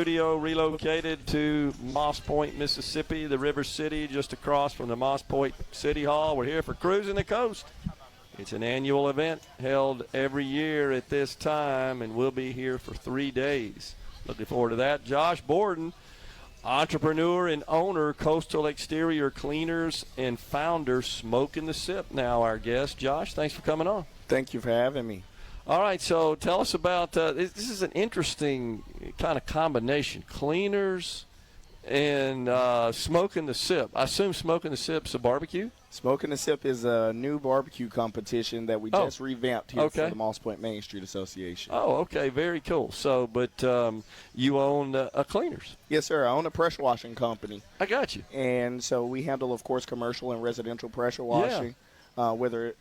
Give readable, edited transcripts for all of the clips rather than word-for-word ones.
Studio relocated to Moss Point, Mississippi, the River City, just across from the Moss Point City Hall. We're here for Cruisin the Coast. It's an annual event held every year at this time, and we'll be here for 3 days. Looking forward to that. Josh Borden, entrepreneur and owner, Coastal Exterior Cleaners, and founder, Smokin the Sip, now our guest. Josh, thanks for coming on. Thank you for having me. All right, so tell us about this is an interesting kind of combination, cleaners and Smokin the Sip. I assume Smokin the Sip's a barbecue? Smokin the Sip is a new barbecue competition that we just revamped here for the Moss Point Main Street Association. Oh, okay, very cool. So, but you own a cleaners? Yes, sir. I own a pressure washing company. I got you. And so we handle, of course, commercial and residential pressure washing. Yeah. Whether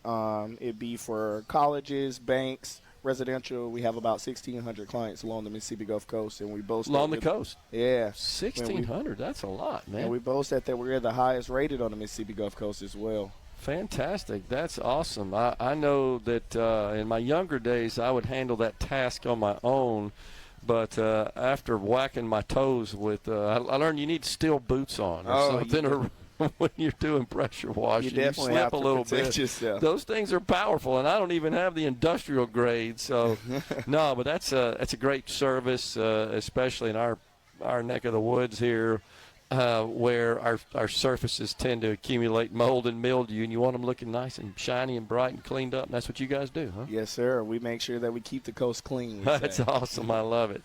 it be for colleges, banks, residential. We have about 1,600 clients along the Mississippi Gulf Coast, and we boast along the coast. Yeah, 1,600. That's a lot, man. And we boast that we're the highest rated on the Mississippi Gulf Coast as well. Fantastic. That's awesome. I know that in my younger days I would handle that task on my own, but after whacking my toes with, I learned you need steel boots on or something. Or when you're doing pressure washing, you definitely slip have to a little protect bit. Yourself. Those things are powerful, and I don't even have the industrial grade. So, no, but that's a great service, especially in our neck of the woods here, where our surfaces tend to accumulate mold and mildew, and you want them looking nice and shiny and bright and cleaned up. And that's what you guys do, huh? Yes, sir. We make sure that we keep the coast clean. That's awesome. I love it.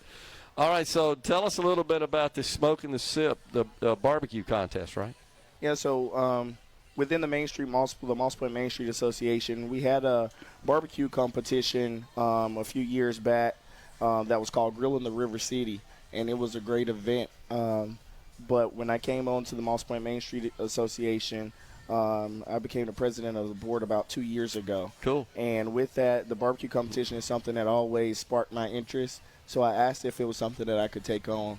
All right, so tell us a little bit about this Smokin the Sip, the barbecue contest, right? Yeah, so within the the Moss Point Main Street Association, we had a barbecue competition a few years back that was called Cruisin the River City, and it was a great event. But when I came on to the Moss Point Main Street Association, I became the president of the board about 2 years ago. Cool. And with that, the barbecue competition is something that always sparked my interest, so I asked if it was something that I could take on.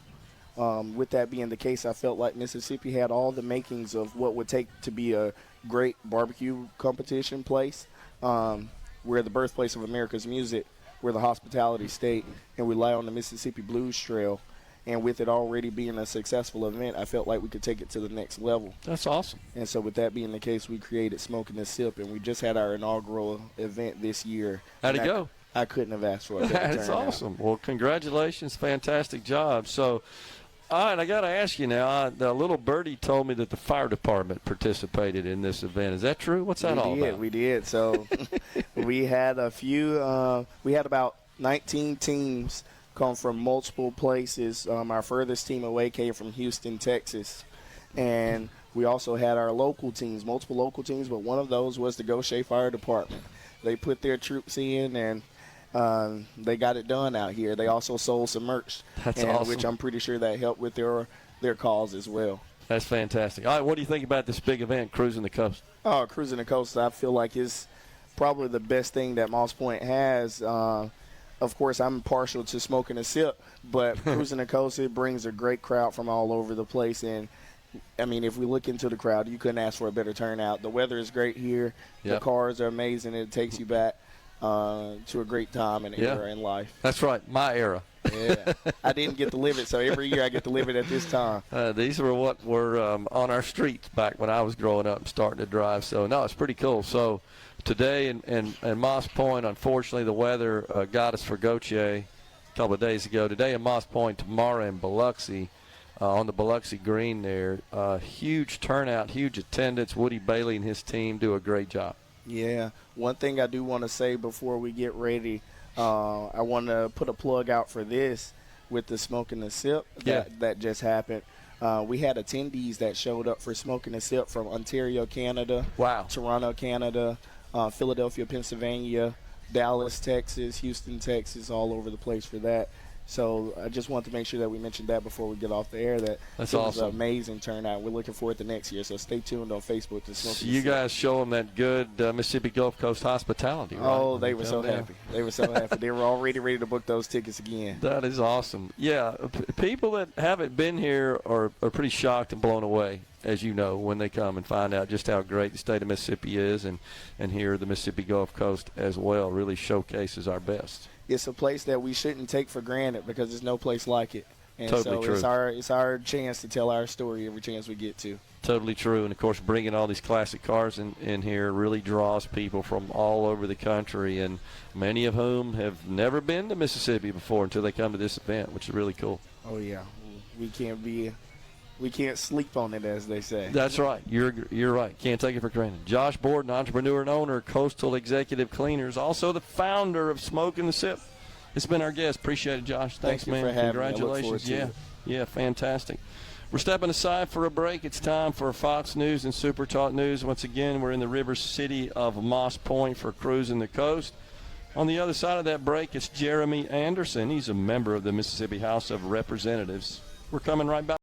With that being the case, I felt like Mississippi had all the makings of what would take to be a great barbecue competition place. We're the birthplace of America's music. We're the hospitality state, and we rely on the Mississippi Blues Trail. And with it already being a successful event, I felt like we could take it to the next level. That's awesome. And so with that being the case, we created Smokin the Sip, and we just had our inaugural event this year. How'd it go? I couldn't have asked for it. That's awesome. Well, congratulations. Fantastic job. So, all right, I got to ask you now. The little birdie told me that the fire department participated in this event. Is that true? What's that all about? We did. So we had we had about 19 teams come from multiple places. Our furthest team away came from Houston, Texas. And we also had our local teams, multiple local teams, but one of those was the Goshen Fire Department. They put their troops in, and they got it done out here. They also sold some merch, awesome. Which I'm pretty sure that helped with their cause as well. That's fantastic. All right, what do you think about this big event, Cruisin the Coast? Oh, Cruisin the Coast, I feel like is probably the best thing that Moss Point has. Of course, I'm partial to Smokin the Sip, but Cruisin the Coast, it brings a great crowd from all over the place. And, I mean, if we look into the crowd, you couldn't ask for a better turnout. The weather is great here. Yep. The cars are amazing. It takes you back to a great time and era in life. That's right, my era. Yeah. I didn't get to live it, so every year I get to live it at this time. These were what were on our streets back when I was growing up and starting to drive. So, no, it's pretty cool. So, today in Moss Point, unfortunately, the weather got us for Goche a couple of days ago. Today in Moss Point, tomorrow in Biloxi, on the Biloxi Green there. Huge turnout, huge attendance. Woody Bailey and his team do a great job. Yeah. One thing I do want to say before we get ready, I want to put a plug out for this with the Smokin the Sip that just happened. We had attendees that showed up for Smokin the Sip from Ontario, Canada, Toronto, Canada, Philadelphia, Pennsylvania, Dallas, Texas, Houston, Texas, all over the place for that. So I just want to make sure that we mentioned that before we get off the air. That's awesome. Was an amazing turnout. We're looking forward to next year. So stay tuned on Facebook to Smokin the Sip. You guys show them that good Mississippi Gulf Coast hospitality, right? Oh, they were so happy. They were so happy. They were already ready to book those tickets again. That is awesome. Yeah, people that haven't been here are pretty shocked and blown away, as you know, when they come and find out just how great the state of Mississippi is, and here the Mississippi Gulf Coast as well really showcases our best. It's a place that we shouldn't take for granted because there's no place like it. And totally so true. it's our chance to tell our story every chance we get to. Totally true. And, of course, bringing all these classic cars in here really draws people from all over the country, and many of whom have never been to Mississippi before until they come to this event, which is really cool. Oh, yeah. We can't sleep on it, as they say. That's right. You're right. Can't take it for granted. Josh Borden, entrepreneur and owner, Coastal Executive Cleaners, also the founder of Smokin the Sip. It's been our guest. Appreciate it, Josh. Thanks, Thank you man. for having Congratulations. me. Yeah, fantastic. We're stepping aside for a break. It's time for Fox News and SuperTalk News. Once again, we're in the river city of Moss Point for Cruisin the Coast. On the other side of that break, it's Jeremy Anderson. He's a member of the Mississippi House of Representatives. We're coming right back.